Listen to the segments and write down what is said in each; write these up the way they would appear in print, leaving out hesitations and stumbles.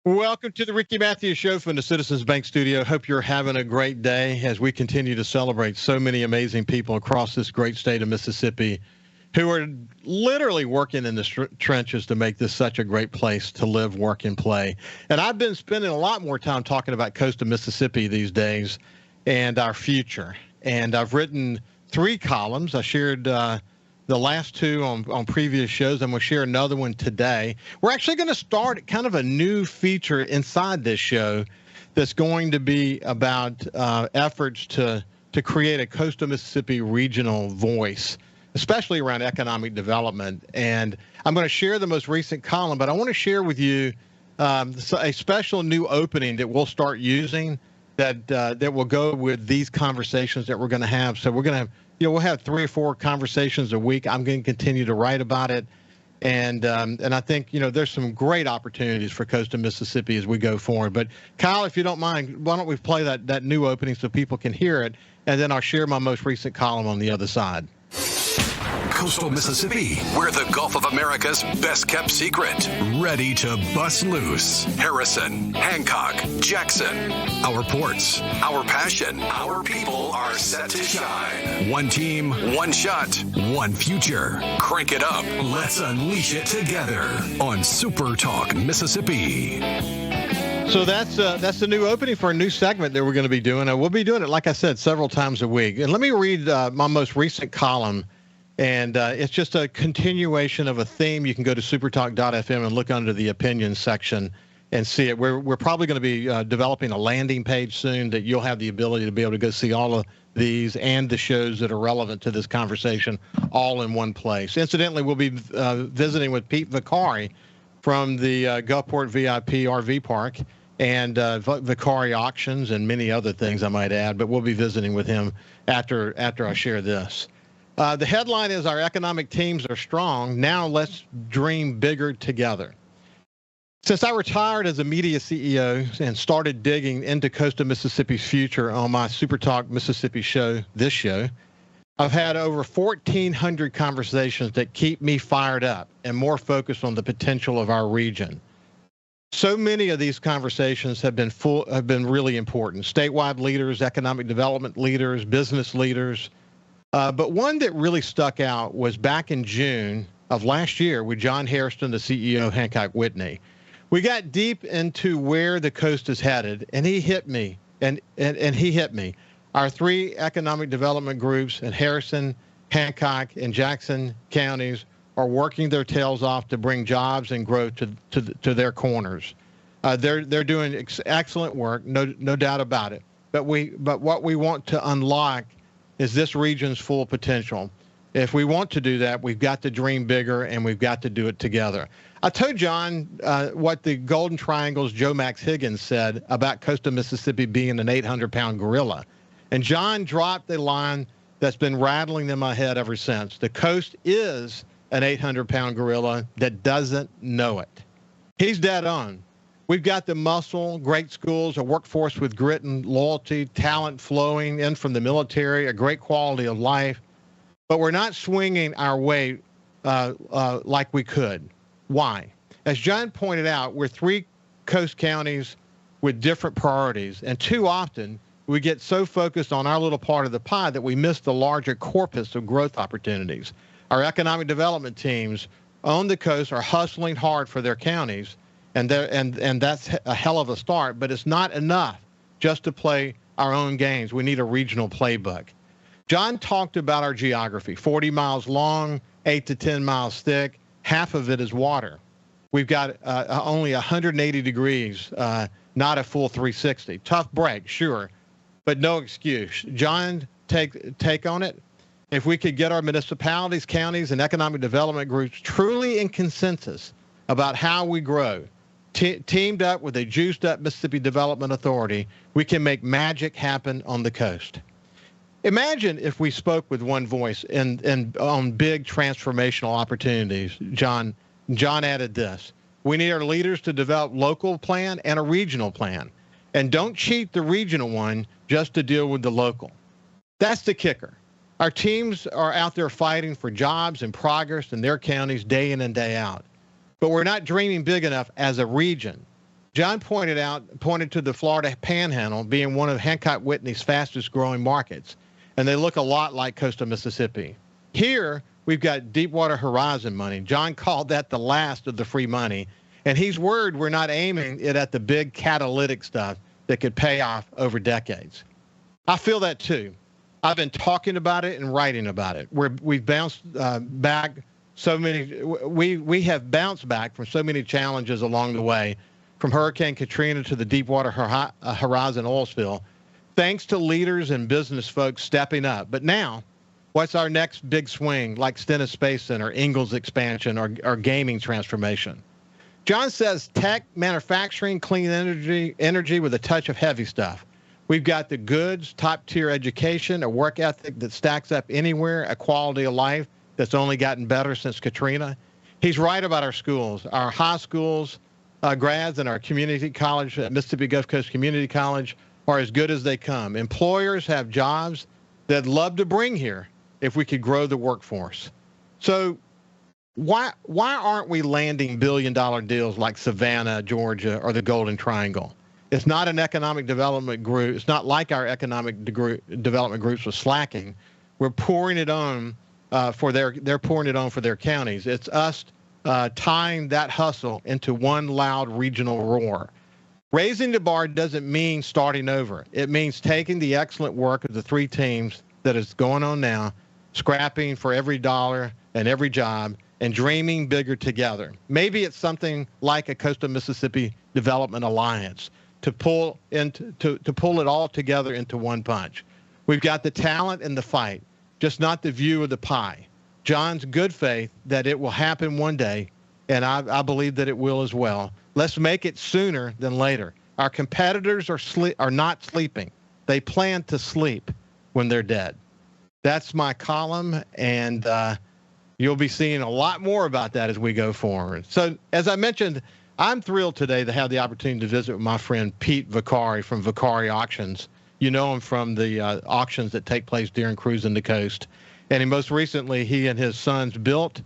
Welcome to the Ricky Matthews Show from the Citizens Bank Studio. Hope you're having a great day as we continue to celebrate so many amazing people across this great state of Mississippi who are literally working in the trenches to make this such a great place to live, work, and play. And I've been spending a lot more time talking about coastal Mississippi these days and our future. And I've written 3 columns. I shared the last 2 on previous shows. I'm going to share another one today. We're actually going to start kind of a new feature inside this show that's going to be about efforts to create a coastal Mississippi regional voice, especially around economic development. And I'm going to share the most recent column, but I want to share with you a special new opening that we'll start using that will go with these conversations that we're going to have. So we're going to have, we'll have 3 or 4 conversations a week. I'm going to continue to write about it. And I think, there's some great opportunities for coastal Mississippi as we go forward. But Kyle, if you don't mind, why don't we play that new opening so people can hear it? And then I'll share my most recent column on the other side. Coastal Mississippi, we're the Gulf of America's best-kept secret. Ready to bust loose. Harrison, Hancock, Jackson. Our ports, our passion, our people are set to shine. One team, one shot, one future. Crank it up. Let's unleash it together on SuperTalk Mississippi. So that's the new opening for a new segment that we're going to be doing. And we'll be doing it, like I said, several times a week. And let me read my most recent column. And it's just a continuation of a theme. You can go to supertalk.fm and look under the opinions section and see it. We're probably going to be developing a landing page soon that you'll have the ability to be able to go see all of these and the shows that are relevant to this conversation all in one place. Incidentally, we'll be visiting with Pete Vicari from the Gulfport VIP RV Park and Vicari Auctions and many other things I might add. But we'll be visiting with him after I share this. The headline is, our economic teams are strong. Now let's dream bigger together. Since I retired as a media CEO and started digging into coastal Mississippi's future on my SuperTalk Mississippi show, this show, I've had over 1,400 conversations that keep me fired up and more focused on the potential of our region. So many of these conversations have been really important. Statewide leaders, economic development leaders, business leaders. But one that really stuck out was back in June of last year with John Hairston, the CEO of Hancock Whitney. We got deep into where the coast is headed, and he hit me, and he hit me. Our 3 economic development groups in Harrison, Hancock, and Jackson counties are working their tails off to bring jobs and growth to their corners. They're doing excellent work, no doubt about it. But what we want to unlock is this region's full potential. If we want to do that, we've got to dream bigger, and we've got to do it together. I told John what the Golden Triangle's Joe Max Higgins said about coastal Mississippi being an 800-pound gorilla. And John dropped the line that's been rattling in my head ever since. The coast is an 800-pound gorilla that doesn't know it. He's dead on. We've got the muscle, great schools, a workforce with grit and loyalty, talent flowing in from the military, a great quality of life. But we're not swinging our weight like we could. Why? As John pointed out, we're 3 coast counties with different priorities. And too often, we get so focused on our little part of the pie that we miss the larger corpus of growth opportunities. Our economic development teams on the coast are hustling hard for their counties. And that's a hell of a start, but it's not enough just to play our own games. We need a regional playbook. John talked about our geography, 40 miles long, 8 to 10 miles thick. Half of it is water. We've got only 180 degrees, not a full 360. Tough break, sure, but no excuse. John, take on it. If we could get our municipalities, counties, and economic development groups truly in consensus about how we grow, teamed up with a juiced-up Mississippi Development Authority, we can make magic happen on the coast. Imagine if we spoke with one voice and on big transformational opportunities. John added this. We need our leaders to develop local plan and a regional plan. And don't cheat the regional one just to deal with the local. That's the kicker. Our teams are out there fighting for jobs and progress in their counties day in and day out. But we're not dreaming big enough as a region. John pointed to the Florida Panhandle being one of Hancock Whitney's fastest growing markets, and they look a lot like coastal Mississippi. Here, we've got Deepwater Horizon money. John called that the last of the free money, and he's worried we're not aiming it at the big catalytic stuff that could pay off over decades. I feel that too. I've been talking about it and writing about it. We've bounced back so many. We have bounced back from so many challenges along the way, from Hurricane Katrina to the Deepwater Horizon oil spill, thanks to leaders and business folks stepping up. But now, what's our next big swing, like Stennis Space Center, Ingalls expansion, or gaming transformation? John says tech, manufacturing, clean energy with a touch of heavy stuff. We've got the goods, top-tier education, a work ethic that stacks up anywhere, a quality of life that's only gotten better since Katrina. He's right about our schools. Our high schools, grads and our community college, Mississippi Gulf Coast Community College, are as good as they come. Employers have jobs they'd love to bring here if we could grow the workforce. So why aren't we landing billion-dollar deals like Savannah, Georgia, or the Golden Triangle? It's not an economic development group. It's not like our economic development groups were slacking. We're pouring it on they're pouring it on for their counties. It's us tying that hustle into one loud regional roar. Raising the bar doesn't mean starting over. It means taking the excellent work of the three teams that is going on now, scrapping for every dollar and every job, and dreaming bigger together. Maybe it's something like a Coastal Mississippi Development Alliance to pull it all together into one punch. We've got the talent and the fight, just not the view of the pie. John's good faith that it will happen one day, and I believe that it will as well. Let's make it sooner than later. Our competitors are not sleeping. They plan to sleep when they're dead. That's my column, and you'll be seeing a lot more about that as we go forward. So, as I mentioned, I'm thrilled today to have the opportunity to visit with my friend Pete Vicari from Vicari Auctions. You know him from the auctions that take place during Cruising the Coast. And most recently, he and his sons built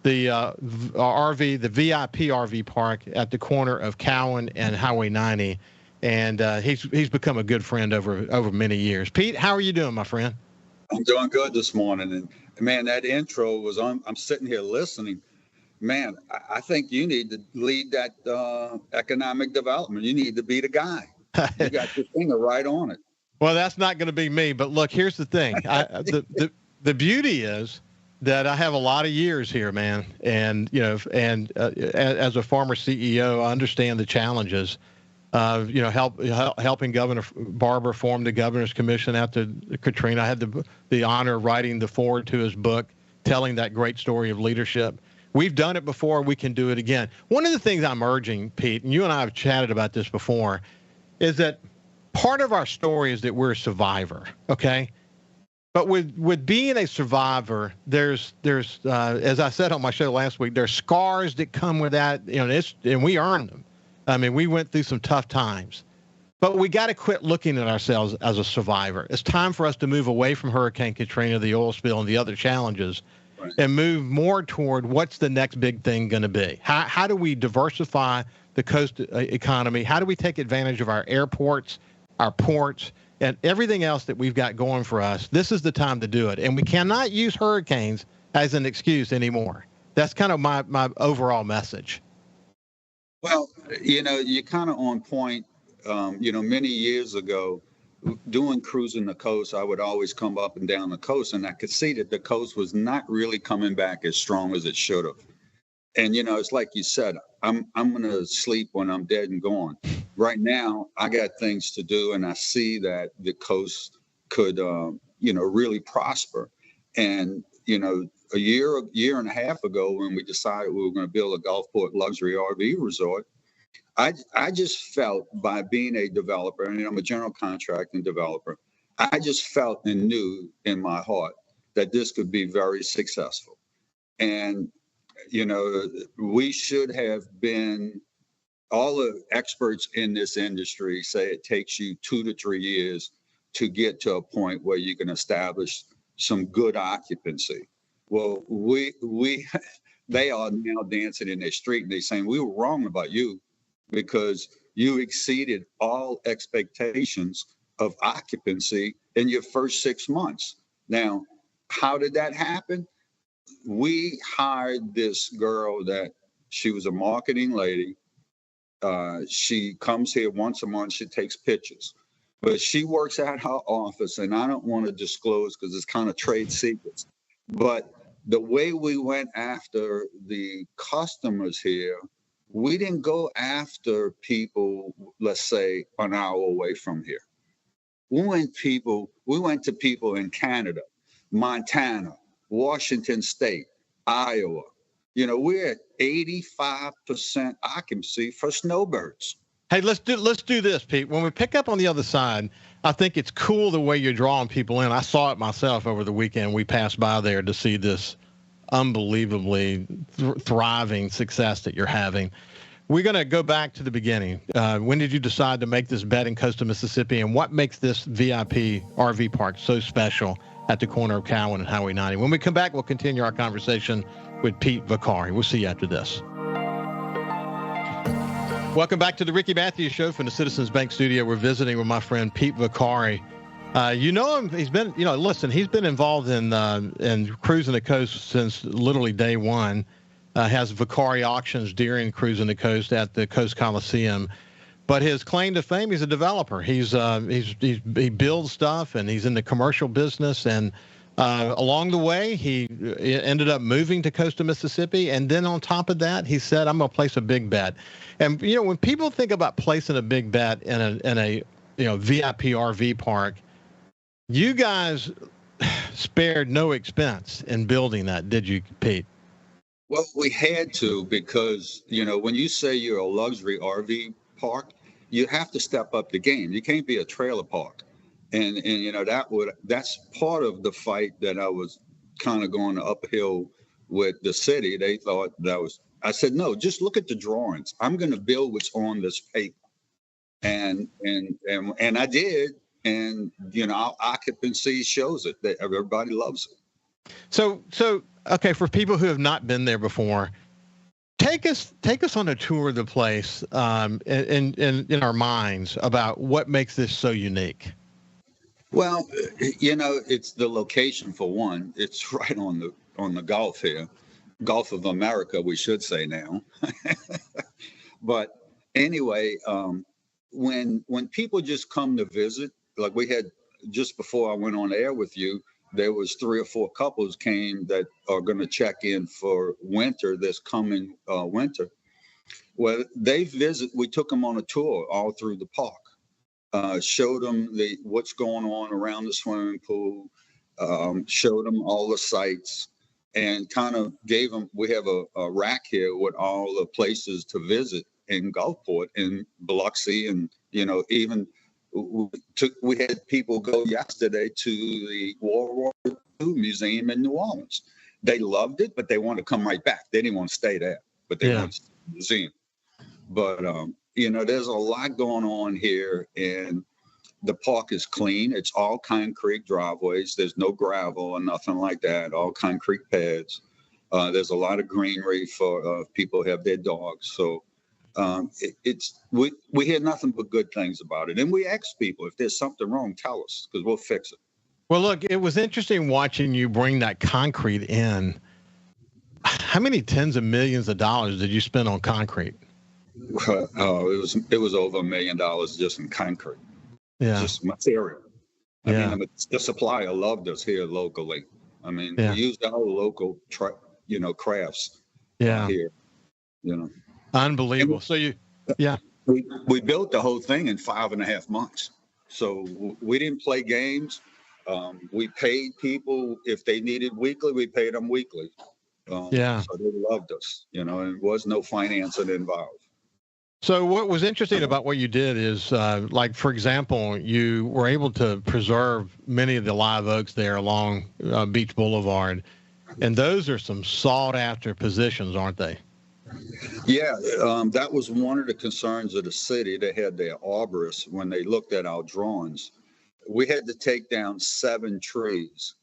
the the VIP RV park at the corner of Cowan and Highway 90. And he's become a good friend over many years. Pete, how are you doing, my friend? I'm doing good this morning. And man, that intro was on. I'm sitting here listening. Man, I think you need to lead that economic development. You need to be the guy. You got your finger right on it. Well, that's not going to be me. But look, here's the thing. The beauty is that I have a lot of years here, man. And, as a former CEO, I understand the challenges of, helping Governor Barber form the Governor's Commission after Katrina. I had the honor of writing the foreword to his book, telling that great story of leadership. We've done it before. We can do it again. One of the things I'm urging, Pete, and you and I have chatted about this before, is that part of our story is that we're a survivor, okay? But with being a survivor, there's as I said on my show last week, there's scars that come with that, and we earned them. I mean, we went through some tough times. But we got to quit looking at ourselves as a survivor. It's time for us to move away from Hurricane Katrina, the oil spill, and the other challenges, and move more toward what's the next big thing going to be. How do we diversify the coast economy? How do we take advantage of our airports, our ports, and everything else that we've got going for us? This is the time to do it. And we cannot use hurricanes as an excuse anymore. That's kind of my overall message. Well, you're kind of on point. Many years ago, doing Cruising the Coast, I would always come up and down the coast, and I could see that the coast was not really coming back as strong as it should have. And, it's like you said, I'm going to sleep when I'm dead and gone. Right now, I got things to do, and I see that the coast could, really prosper. And, a year and a half ago, when we decided we were going to build a Gulfport luxury RV resort, I just felt, by being a developer, and I'm a general contracting developer, I just felt and knew in my heart that this could be very successful. And, we should have been, all the experts in this industry say it takes you 2 to 3 years to get to a point where you can establish some good occupancy. Well, they are now dancing in their street, and they're saying, we were wrong about you, because you exceeded all expectations of occupancy in your first 6 months. Now, how did that happen? We hired this girl that she was a marketing lady. She comes here once a month. She takes pictures, but she works at her office, and I don't want to disclose because it's kind of trade secrets. But the way we went after the customers here, we didn't go after people, let's say, an hour away from here. We went to people in Canada, Montana, Washington State, Iowa. We're at 85% occupancy for snowbirds. Hey, let's do this, Pete. When we pick up on the other side, I think it's cool the way you're drawing people in. I saw it myself over the weekend. We passed by there to see this unbelievably thriving success that you're having. We're going to go back to the beginning. When did you decide to make this bet in coastal Mississippi, and what makes this VIP RV park so special at the corner of Cowan and Highway 90? When we come back, we'll continue our conversation with Pete Vicari. We'll see you after this. Welcome back to the Ricky Matthews Show from the Citizens Bank studio. We're visiting with my friend Pete Vicari. You know him. He's been, he's been involved in cruising the coast since literally day one. Has Vicari auctions during cruising the coast at the Coast Coliseum. But his claim to fame, he's a developer. He builds stuff, and he's in the commercial business. And along the way, he ended up moving to coastal Mississippi. And then on top of that, he said, I'm going to place a big bet. And, when people think about placing a big bet in a VIP RV park, you guys spared no expense in building that, did you, Pete? Well, we had to, because, when you say you're a luxury RV park, you have to step up the game. You can't be a trailer park. And that's part of the fight that I was kind of going uphill with the city. They thought I said, no, just look at the drawings. I'm going to build what's on this paper. And I did. And, our occupancy shows it, that everybody loves it. So, okay, for people who have not been there before, take us on a tour of the place, in our minds about what makes this so unique. Well, it's the location for one. It's right on the Gulf here, Gulf of America, we should say now. But anyway, when people just come to visit, like we had just before I went on air with you, there was 3 or 4 couples came that are going to check in for winter, this coming winter. Well, we took them on a tour all through the park, showed them what's going on around the swimming pool, showed them all the sites, and kind of gave them, we have a rack here with all the places to visit in Gulfport and Biloxi, and, even we had people go yesterday to the World War II Museum in New Orleans. They loved it, but they want to come right back. They didn't want to stay there, but they want to see the museum. But, there's a lot going on here, and the park is clean. It's all concrete driveways. There's no gravel or nothing like that, all concrete pads. There's a lot of greenery for people who have their dogs. So we hear nothing but good things about it. And we ask people, if there's something wrong, tell us, because we'll fix it. Well, look, it was interesting watching you bring that concrete in. How many tens of millions of dollars did you spend on concrete? It was over $1 million just in concrete. Yeah. Just material. I mean, the supplier loved us here locally. I mean, we used our local, crafts here, Unbelievable. We built the whole thing in 5.5 months. So we didn't play games. We paid people if they needed weekly. We paid them weekly. So they loved us, and there was no financing involved. So what was interesting about what you did is, like, for example, you were able to preserve many of the live oaks there along Beach Boulevard. And those are some sought after positions, aren't they? Yeah, that was one of the concerns of the city. They had their arborists when they looked at our drawings. We had to take down 7 trees,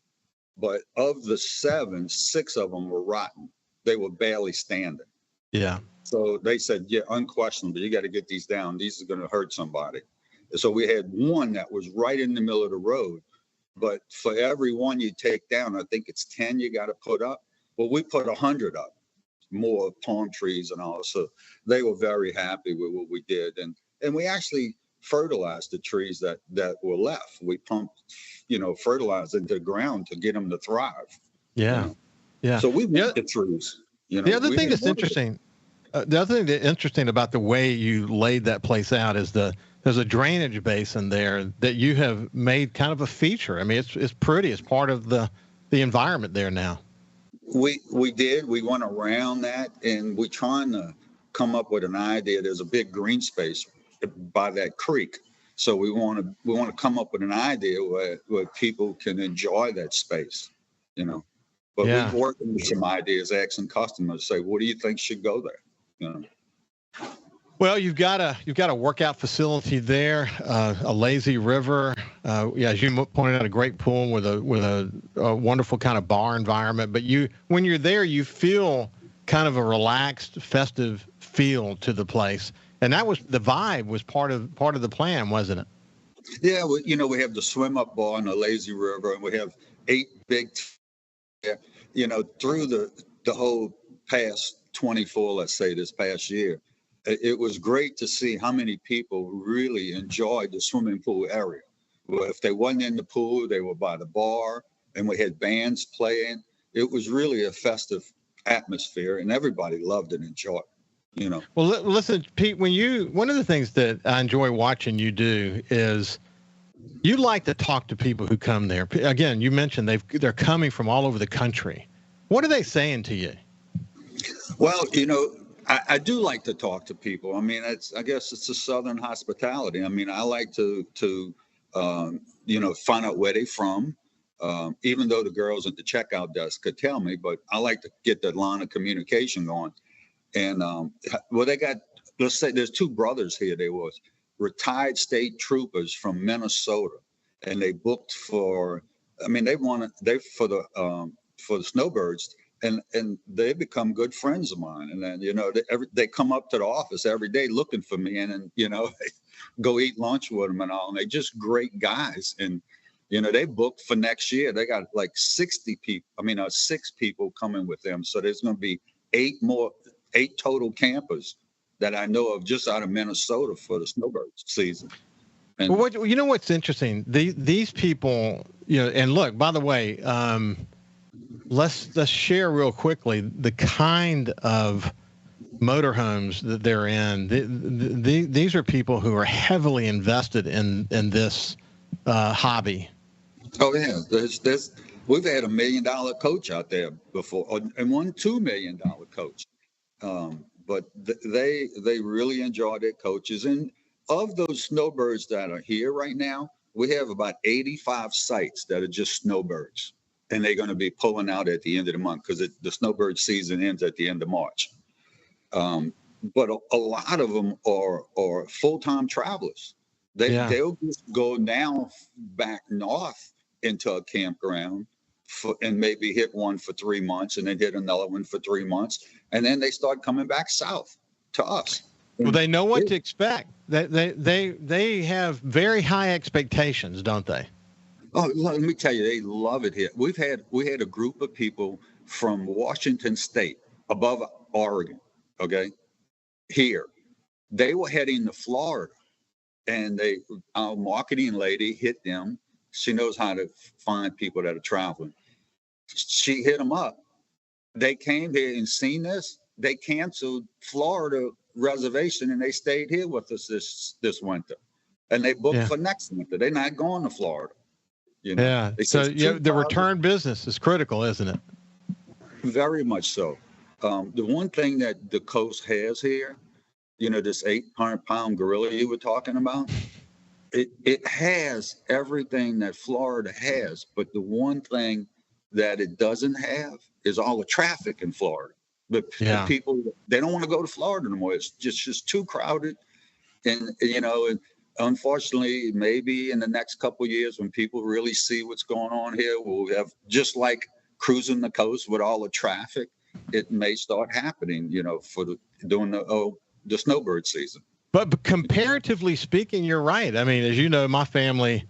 but of the 7, 6 of them were rotten. They were barely standing. Yeah. So they said, yeah, unquestionably, you got to get these down. These are going to hurt somebody. So we had one that was right in the middle of the road. But for every one you take down, I think it's 10 you got to put up. Well, we put 100 up, more palm trees and all. So they were very happy with what we did. And we actually fertilized the trees that were left. We pumped, fertilizer into the ground to get them to thrive. Yeah. Yeah. So we want the trees. The other thing that's interesting, about the way you laid that place out is there's a drainage basin there that you have made kind of a feature. I mean, it's pretty. It's part of the environment there now. We did. We went around that, and we're trying to come up with an idea. There's a big green space by that creek, so we want to come up with an idea where people can enjoy that space, But we're working with some ideas, asking customers, say, what do you think should go there? Well, you've got a workout facility there, a lazy river. As you pointed out, a great pool with a wonderful kind of bar environment. But when you're there, you feel kind of a relaxed, festive feel to the place, and that was the vibe. Was part of the plan, wasn't it? Yeah, we have the swim up bar on the lazy river, and we have 8 big. Through the whole past 24, let's say this past year. It was great to see how many people really enjoyed the swimming pool area. Well, if they wasn't in the pool, they were by the bar, and we had bands playing. It was really a festive atmosphere, and everybody loved and enjoyed it, Well, listen, Pete, one of the things that I enjoy watching you do is you like to talk to people who come there. Again, you mentioned they're coming from all over the country. What are they saying to you? Well, I do like to talk to people. I mean, I guess it's a Southern hospitality. I mean, I like to find out where they're from, even though the girls at the checkout desk could tell me, but I like to get that line of communication going. And, let's say there's 2 brothers here. They were retired state troopers from Minnesota, and they booked for the snowbirds. And they become good friends of mine. And then, they come up to the office every day looking for me and go eat lunch with them and all. And they're just great guys. And, they booked for next year. They got like 6 people coming with them. So there's going to be 8 total campers that I know of just out of Minnesota for the snowbird season. And well, what's interesting? These people, and look, by the way, let's share real quickly the kind of motorhomes that they're in. These are people who are heavily invested in this hobby. Oh yeah, we've had $1 million coach out there before, and one $2 million coach. But they really enjoy their coaches. And of those snowbirds that are here right now, we have about 85 sites that are just snowbirds. And they're going to be pulling out at the end of the month because the snowbird season ends at the end of March. But a lot of them are full-time travelers. They'll just go now back north into a campground and maybe hit one for 3 months and then hit another one for 3 months. And then they start coming back south to us. Well, they know what to expect. They have very high expectations, don't they? Oh, let me tell you, they love it here. We had a group of people from Washington State, above Oregon, okay, here. They were heading to Florida, and our marketing lady hit them. She knows how to find people that are traveling. She hit them up. They came here and seen this. They canceled Florida reservation, and they stayed here with us this winter. And they booked for next winter. They're not going to Florida. Yeah. So the return business is critical, isn't it? Very much so. The one thing that the coast has here, this 800-pound gorilla you were talking about, it has everything that Florida has. But the one thing that it doesn't have is all the traffic in Florida. The people, they don't want to go to Florida anymore. It's just too crowded. And, and unfortunately, maybe in the next couple of years, when people really see what's going on here, we'll have, just like cruising the coast with all the traffic, it may start happening, for during the snowbird season. But comparatively speaking, you're right. I mean, as you know, my family,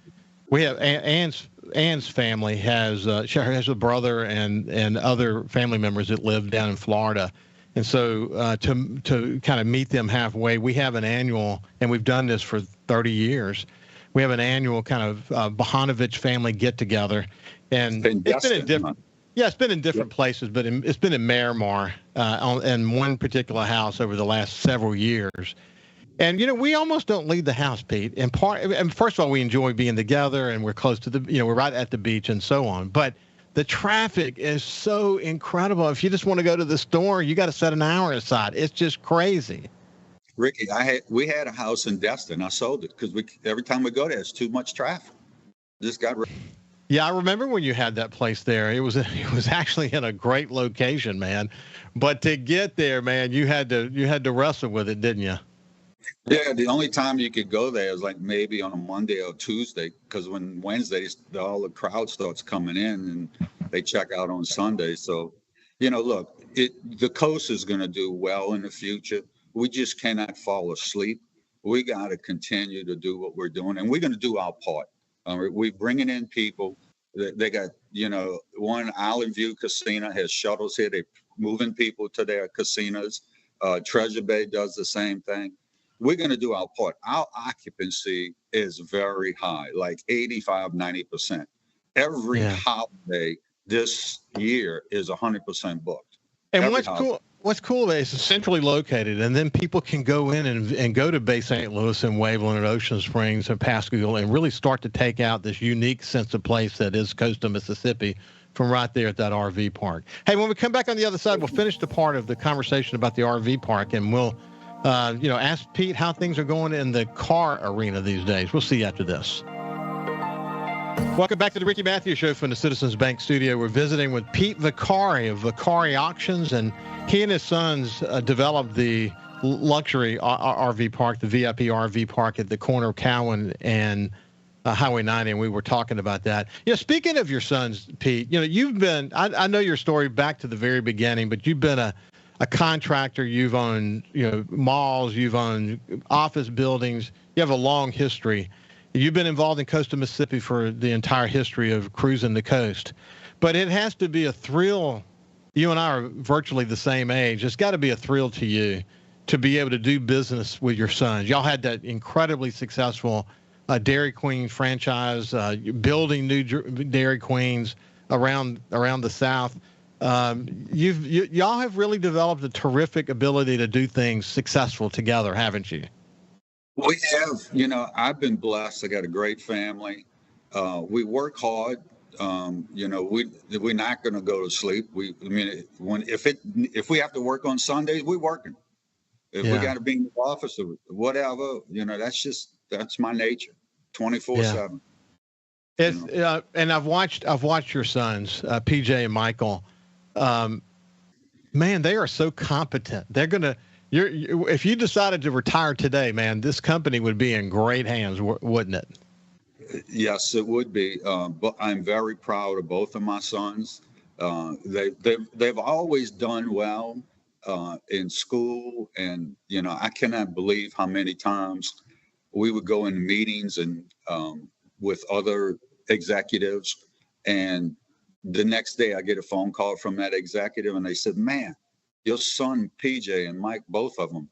we have Ann's family she has a brother and other family members that live down in Florida. And so to kind of meet them halfway, we have an annual, and we've done this for 30 years. We have an annual kind of Bahanovich family get together, and it's been in different. Yeah, it's been in different places, but it's been in Miramar in one particular house over the last several years. And, we almost don't leave the house, Pete. And first of all, we enjoy being together, and we're close to we're right at the beach and so on. But the traffic is so incredible. If you just want to go to the store, you got to set an hour aside. It's just crazy. Ricky, we had a house in Destin. I sold it because every time we go there, it's too much traffic. Just got rid. Yeah, I remember when you had that place there. It was actually in a great location, man. But to get there, man, you had to wrestle with it, didn't you? Yeah, the only time you could go there is like maybe on a Monday or Tuesday, because when Wednesdays all the crowd starts coming in and they check out on Sunday. So, look, the coast is going to do well in the future. We just cannot fall asleep. We got to continue to do what we're doing, and we're going to do our part. We're bringing in people. They got, one Island View Casino has shuttles here. They're moving people to their casinos. Treasure Bay does the same thing. We're going to do our part. Our occupancy is very high, like 85, 90%. Every holiday this year is 100% booked. And what's cool is it's centrally located, and then people can go in and go to Bay St. Louis and Waveland and Ocean Springs and Pascagoula and really start to take out this unique sense of place that is coastal Mississippi from right there at that RV park. Hey, when we come back on the other side, we'll finish the part of the conversation about the RV park, and we'll ask Pete how things are going in the car arena these days. We'll see you after this. Welcome back to the Ricky Matthews Show from the Citizens Bank studio. We're visiting with Pete Vicari of Vicari Auctions, and he and his sons developed the luxury RV park, the VIP RV park at the corner of Cowan and Highway 90, and we were talking about that. Speaking of your sons, Pete, you've been, I know your story back to the very beginning, but you've been a contractor. You've owned, malls, you've owned office buildings. You have a long history. You've been involved in coastal Mississippi for the entire history of cruising the coast. But it has to be a thrill. You and I are virtually the same age. It's got to be a thrill to you to be able to do business with your sons. Y'all had that incredibly successful Dairy Queen franchise, building new Dairy Queens around the South. Y'all have really developed a terrific ability to do things successful together, haven't you? We have. I've been blessed. I got a great family. We work hard. We're not going to go to sleep. If we have to work on Sundays, we're working. If we got to be in the office or whatever, that's my nature, 24/7. And I've watched your sons, PJ and Michael. Man, they are so competent. They're gonna. If you decided to retire today, man, this company would be in great hands, wouldn't it? Yes, it would be. But I'm very proud of both of my sons. They've always done well in school, and I cannot believe how many times we would go in meetings and with other executives, and the next day I get a phone call from that executive, and they said, "Man, your son, PJ and Mike, both of them,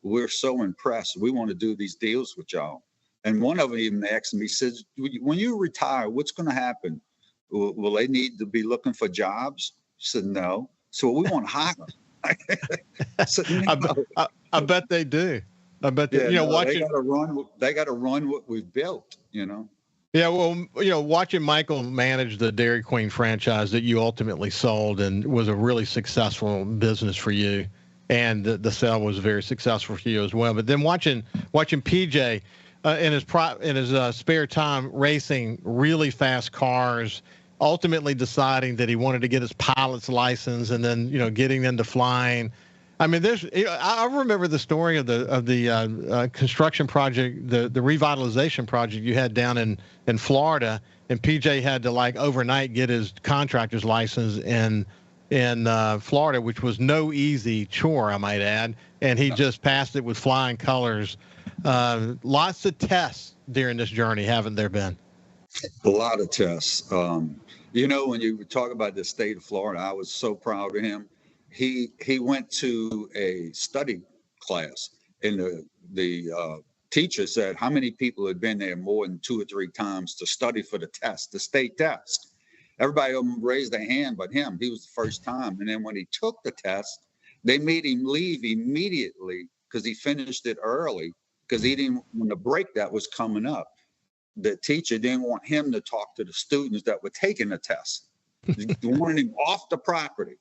we're so impressed. We want to do these deals with y'all." And one of them even asked me, says, "When you retire, what's going to happen? Will they need to be looking for jobs?" I said, "No." So we want to hire them. I said, "No." I bet they do. I bet they, watching. They got to run what we've built. Yeah, well, watching Michael manage the Dairy Queen franchise that you ultimately sold and was a really successful business for you, and the sale was very successful for you as well. But then watching PJ in his spare time racing really fast cars, ultimately deciding that he wanted to get his pilot's license, and then getting into flying. I mean, I remember the story of the construction project, the revitalization project you had down in Florida, and PJ had to overnight get his contractor's license in in Florida, which was no easy chore, I might add, and he just passed it with flying colors. Lots of tests during this journey, haven't there been? A lot of tests. When you talk about the state of Florida, I was so proud of him. He went to a study class, and the teacher said how many people had been there more than 2 or 3 times to study for the test, the state test. Everybody raised their hand but him. He was the first time. And then when he took the test, they made him leave immediately because he finished it early, because he didn't, when the break that was coming up, the teacher didn't want him to talk to the students that were taking the test. He wanted him off the property.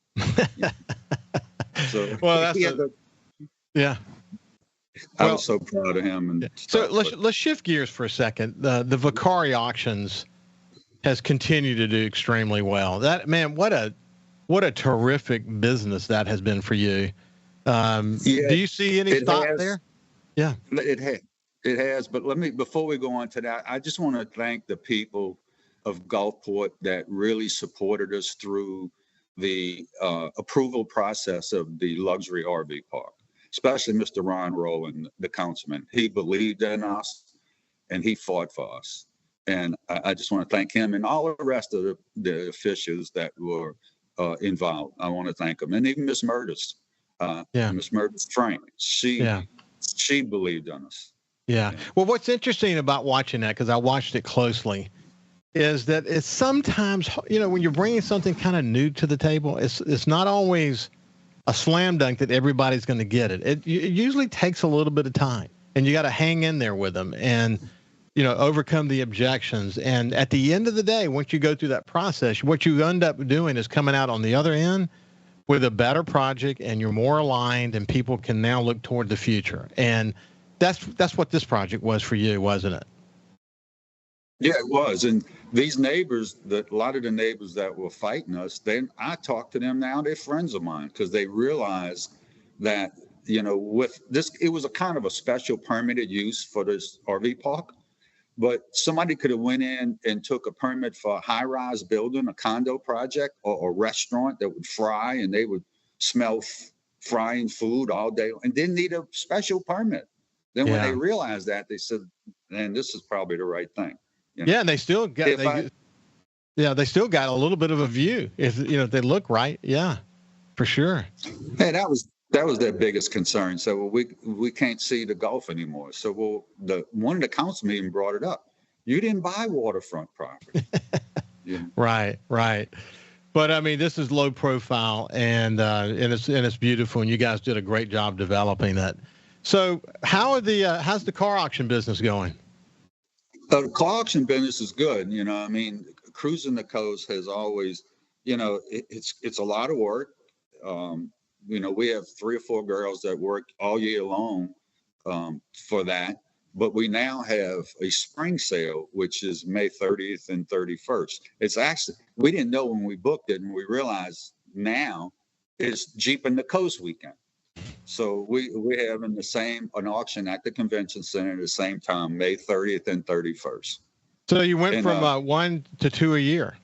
So, well, yeah. I was so proud of him. And so let's shift gears for a second. The Vicari auctions has continued to do extremely well. That, man, what a terrific business that has been for you. Do you see any thought there? Yeah, it has. But before we go on to that, I just want to thank the people of Gulfport that really supported us through the approval process of the luxury RV park, especially Mr. Ron Rowan, the councilman. He believed in us and he fought for us. And I just want to thank him and all the rest of the officials that were involved. I want to thank them. And even Miss Murders, Miss Murders Frank, she believed in us. Yeah. Well, what's interesting about watching that, because I watched it closely, is that it's sometimes, when you're bringing something kind of new to the table, it's not always a slam dunk that everybody's going to get it. It usually takes a little bit of time, and you got to hang in there with them and, overcome the objections. And at the end of the day, once you go through that process, what you end up doing is coming out on the other end with a better project, and you're more aligned, and people can now look toward the future. And that's what this project was for you, wasn't it? Yeah, it was. And these neighbors, a lot of the neighbors that were fighting us, I talk to them now, they're friends of mine, because they realize that, with this, it was a kind of a special permitted use for this RV park. But somebody could have went in and took a permit for a high-rise building, a condo project, or a restaurant that would fry, and they would smell frying food all day and didn't need a special permit. Then when they realized that, they said, man, this is probably the right thing. Yeah, and they still got they still got a little bit of a view if they look right. Yeah, for sure. Hey, that was their biggest concern. So we can't see the Gulf anymore. So one of the councilmen even brought it up. You didn't buy waterfront property. Right. But I mean, this is low profile, and it's beautiful, and you guys did a great job developing that. So how's the car auction business going? The car auction business is good. Cruising the coast has always, it's a lot of work. We have 3 or 4 girls that work all year long for that. But we now have a spring sale, which is May 30th and 31st. It's actually, we didn't know when we booked it, and we realized now it's Jeep in the Coast weekend. So we're having an auction at the convention center at the same time, May 30th and 31st. So you went from 1 to 2 a year.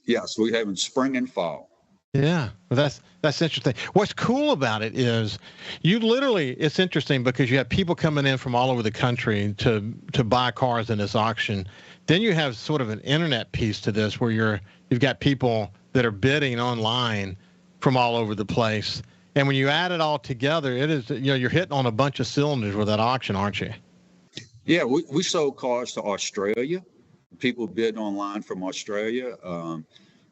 Yes, we're having spring and fall. Yeah, well, that's interesting. What's cool about it is it's interesting because you have people coming in from all over the country to buy cars in this auction. Then you have sort of an internet piece to this where you've got people that are bidding online from all over the place. And when you add it all together, it is, you're hitting on a bunch of cylinders with that auction, aren't you? Yeah, we sold cars to Australia. People bid online from Australia.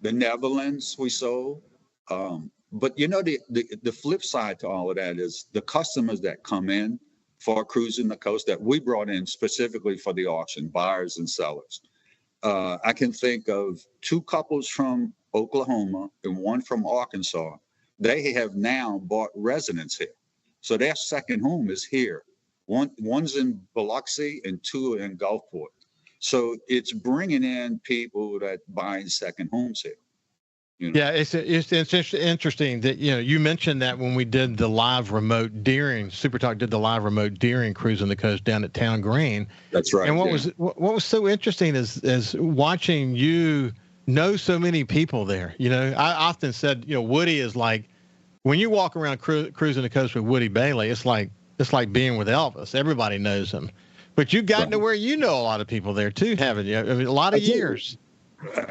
The Netherlands we sold. But the flip side to all of that is the customers that come in for Cruising the Coast that we brought in specifically for the auction, buyers and sellers. I can think of 2 couples from Oklahoma and 1 from Arkansas. They have now bought residence here. So their second home is here. One's in Biloxi and 2 in Gulfport. So it's bringing in people that buying second homes here. Yeah, it's interesting that you mentioned that when we did the live remote deering, SuperTalk did the live remote deering Cruising the Coast down at Town Green. That's right. And what was so interesting is watching you know so many people there. I often said, Woody is like, when you walk around cruising the coast with Woody Bailey, it's like being with Elvis. Everybody knows him. But you've gotten to where you know a lot of people there too, haven't you? I mean, a lot of years.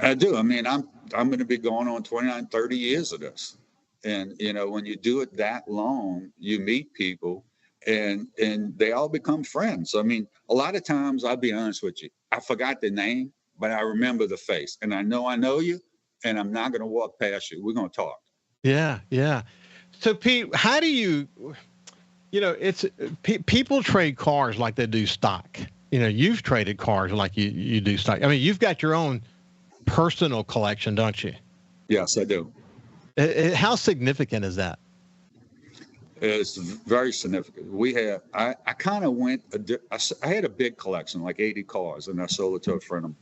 I do. I mean, I'm going to be going on 29, 30 years of this. And, when you do it that long, you meet people and they all become friends. I mean, a lot of times, I'll be honest with you, I forgot the name, but I remember the face. And I know you, and I'm not going to walk past you. We're going to talk. Yeah, yeah. So, Pete, how do you, it's people trade cars like they do stock. You've traded cars like you do stock. I mean, you've got your own personal collection, don't you? Yes, I do. How significant is that? It's very significant. I kind of I had a big collection, like 80 cars, and I sold it to a friend of mine.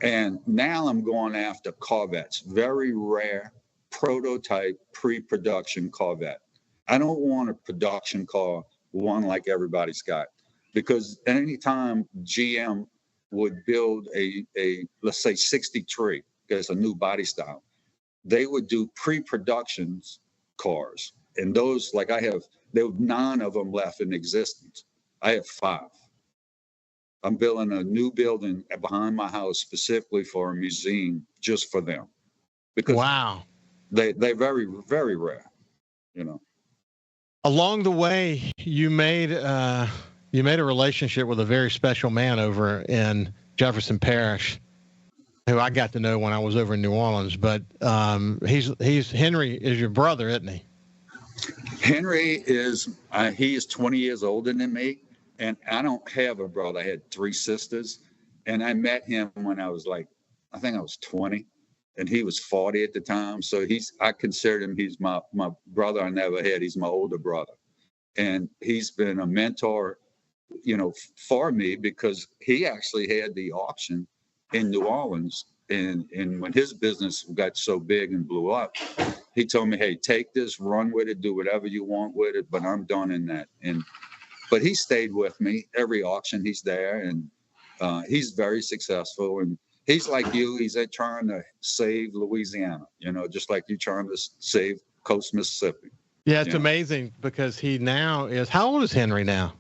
And now I'm going after Corvettes, very rare prototype pre-production Corvette. I don't want a production car, one like everybody's got, because anytime GM would build a let's say 63, because it's a new body style, they would do pre-productions cars. And those, like there were 9 of them left in existence. I have 5. I'm building a new building behind my house specifically for a museum just for them. Because wow, they're very, very rare, Along the way, you made a relationship with a very special man over in Jefferson Parish, who I got to know when I was over in New Orleans. But he's Henry is your brother, isn't he? Henry is he is 20 years older than me, and I don't have a brother. I had 3 sisters, and I met him when I was I think I was 20, and he was 40 at the time. So I consider him, he's my brother I never had. He's my older brother, and he's been a mentor, for me, because he actually had the auction in New Orleans. And when his business got so big and blew up, he told me, hey, take this, run with it, do whatever you want with it, but I'm done in that. But he stayed with me every auction. He's there, and he's very successful. And he's like you. He's trying to save Louisiana, just like you trying to save Coast Mississippi. Yeah, it's amazing because he now is, how old is Henry now?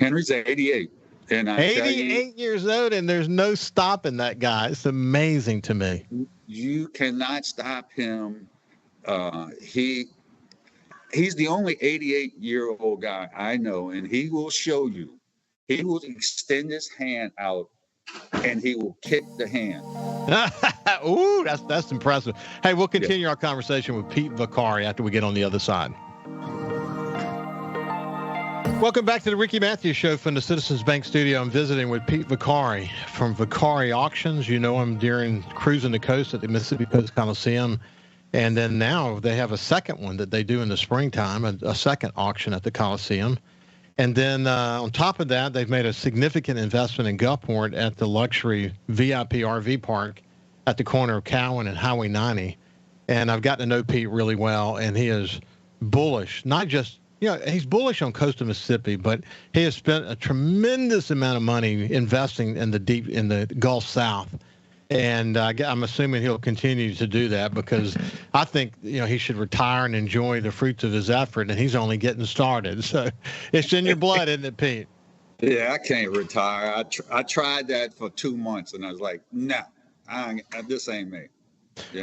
Henry's 88. And 88 years old, and there's no stopping that guy. It's amazing to me. You cannot stop him. He's the only 88-year-old guy I know, and he will show you. He will extend his hand out, and he will kick the hand. Ooh, that's impressive. Hey, we'll continue our conversation with Pete Vicari after we get on the other side. Welcome back to the Ricky Matthews Show from the Citizens Bank Studio. I'm visiting with Pete Vicari from Vicari Auctions. You know him during cruising the coast at the Mississippi Coast Coliseum. And then now they have a second one that they do in the springtime, a second auction at the Coliseum. And then on top of that, they've made a significant investment in Gulfport at the luxury VIP RV park at the corner of Cowan and Highway 90. And I've gotten to know Pete really well, and he is bullish, not just he's bullish on coastal Mississippi, but he has spent a tremendous amount of money investing in the Gulf South. And I'm assuming he'll continue to do that because I think, he should retire and enjoy the fruits of his effort, and he's only getting started. So it's in your blood, isn't it, Pete? Yeah, I can't retire. I tried that for 2 months, and I was like, no, this ain't me.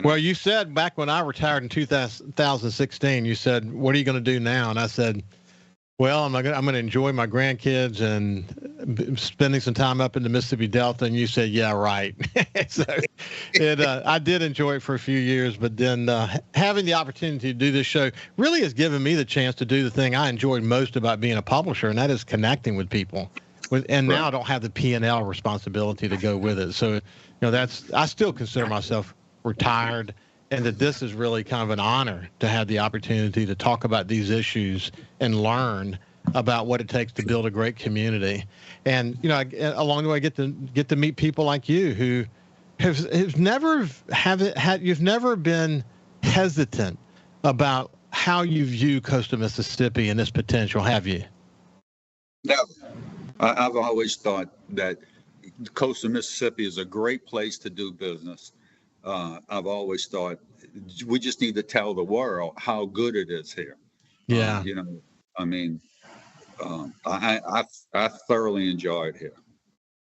Well, you said back when I retired in 2016, you said, what are you going to do now? And I said, well, I'm going to enjoy my grandkids and spending some time up in the Mississippi Delta. And you said, yeah, right. So I did enjoy it for a few years, but then having the opportunity to do this show really has given me the chance to do the thing I enjoyed most about being a publisher, and that is connecting with people. And now I don't have the P&L responsibility to go with it. So, I still consider myself retired, and that this is really kind of an honor to have the opportunity to talk about these issues and learn about what it takes to build a great community. And along the way, get to meet people like you who you've never been hesitant about how you view coastal Mississippi and its potential, have you? No, I've always thought that coastal Mississippi is a great place to do business. I've always thought we just need to tell the world how good it is here. Yeah. I mean, I thoroughly enjoy it here.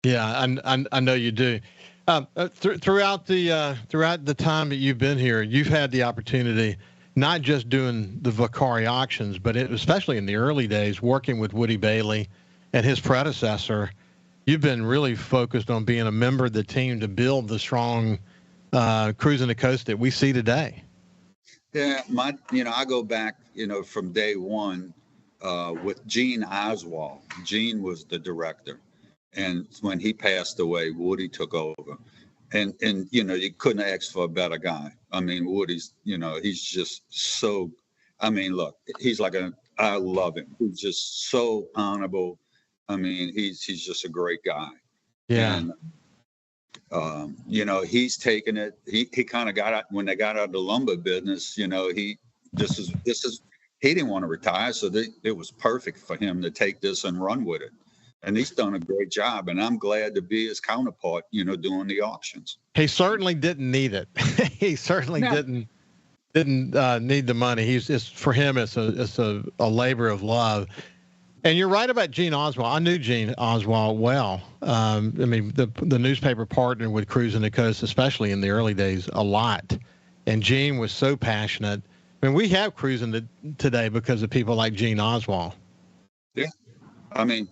Yeah, I know you do. Throughout the time that you've been here, you've had the opportunity, not just doing the Vicari auctions, but especially in the early days, working with Woody Bailey and his predecessor. You've been really focused on being a member of the team to build the strong cruising the coast that we see today. Yeah, I go back, from day one with Gene Oswald. Gene was the director, and when he passed away, Woody took over. And you couldn't ask for a better guy. I mean, Woody's, he's just so. I mean, look, I love him. He's just so honorable. I mean, he's just a great guy. Yeah. And he's taken it. He kind of got out when they got out of the lumber business. He didn't want to retire, so it was perfect for him to take this and run with it. And he's done a great job, and I'm glad to be his counterpart, doing the auctions. He certainly didn't need it. He certainly didn't need the money. For him, it's a labor of love. And you're right about Gene Oswald. I knew Gene Oswald well. I mean, the newspaper partnered with Cruising the Coast, especially in the early days, a lot. And Gene was so passionate. I mean, we have cruising today because of people like Gene Oswald. Yeah. I mean,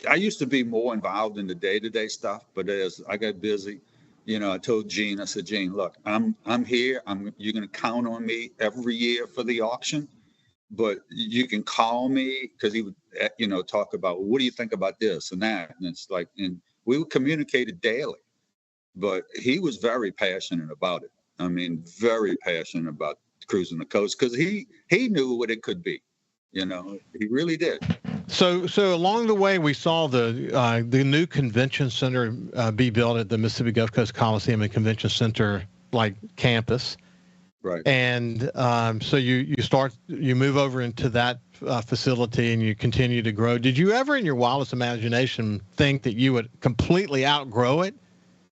I used to be more involved in the day-to-day stuff, but as I got busy, I told Gene, I said, Gene, look, I'm here. You're going to count on me every year for the auction, but you can call me, because he would, talk about, well, what do you think about this and that? And it's like, and we would communicate daily, but he was very passionate about it. I mean, very passionate about Cruising the Coast, because he knew what it could be. He really did. So along the way, we saw the new convention center be built at the Mississippi Gulf Coast Coliseum and Convention Center campus. Right. And so you move over into that facility and you continue to grow. Did you ever, in your wildest imagination, think that you would completely outgrow it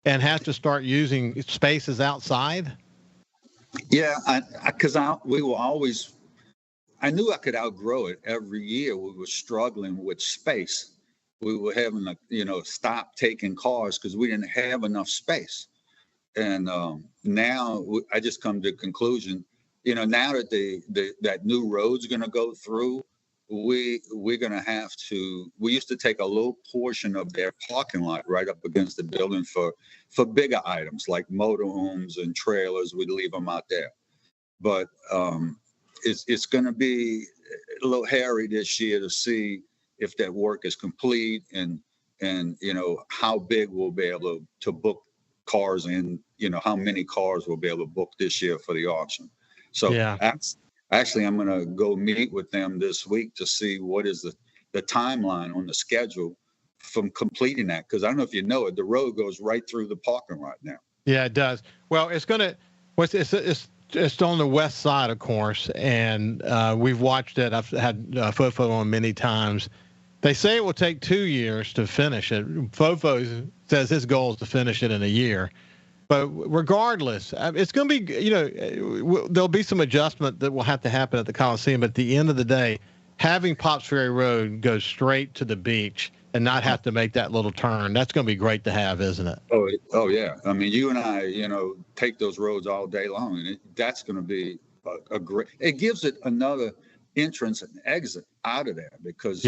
and have to start using spaces outside? Yeah, we were always. I knew I could outgrow it every year. We were struggling with space. We were having to, stop taking cars because we didn't have enough space. And now I just come to the conclusion, now that that new road's going to go through, we're going to have to. We used to take a little portion of their parking lot right up against the building for bigger items like motorhomes and trailers. We'd leave them out there, but it's going to be a little hairy this year to see if that work is complete and how big we'll be able to book cars in, how many cars we'll be able to book this year for the auction. So actually, I'm going to go meet with them this week to see what is the timeline on the schedule from completing that. Because I don't know if you know it, the road goes right through the parking lot now. Yeah, it does. Well, it's on the west side, of course, and we've watched it. I've had Fofo on many times. They say it will take 2 years to finish it. Fofo says his goal is to finish it in a year. But regardless, it's going to be, there'll be some adjustment that will have to happen at the Coliseum. But at the end of the day, having Pops Ferry Road go straight to the beach and not have to make that little turn, that's going to be great to have, isn't it? Oh yeah. I mean, you and I, take those roads all day long, and that's going to be a great. It gives it another entrance and exit out of there because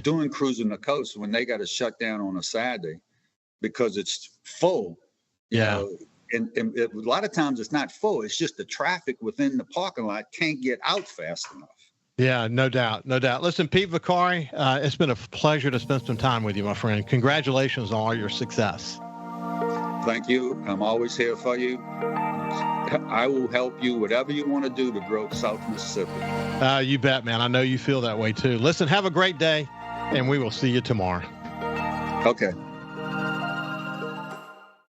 doing Cruising the Coast when they got to shut down on a Saturday because it's full. And a lot of times it's not full. It's just the traffic within the parking lot can't get out fast enough. Yeah, no doubt. Listen, Pete Vicari, it's been a pleasure to spend some time with you, my friend. Congratulations on all your success. Thank you. I'm always here for you. I will help you, whatever you want to do to grow South Mississippi. You bet, man. I know you feel that way too. Listen, have a great day, and we will see you tomorrow. Okay.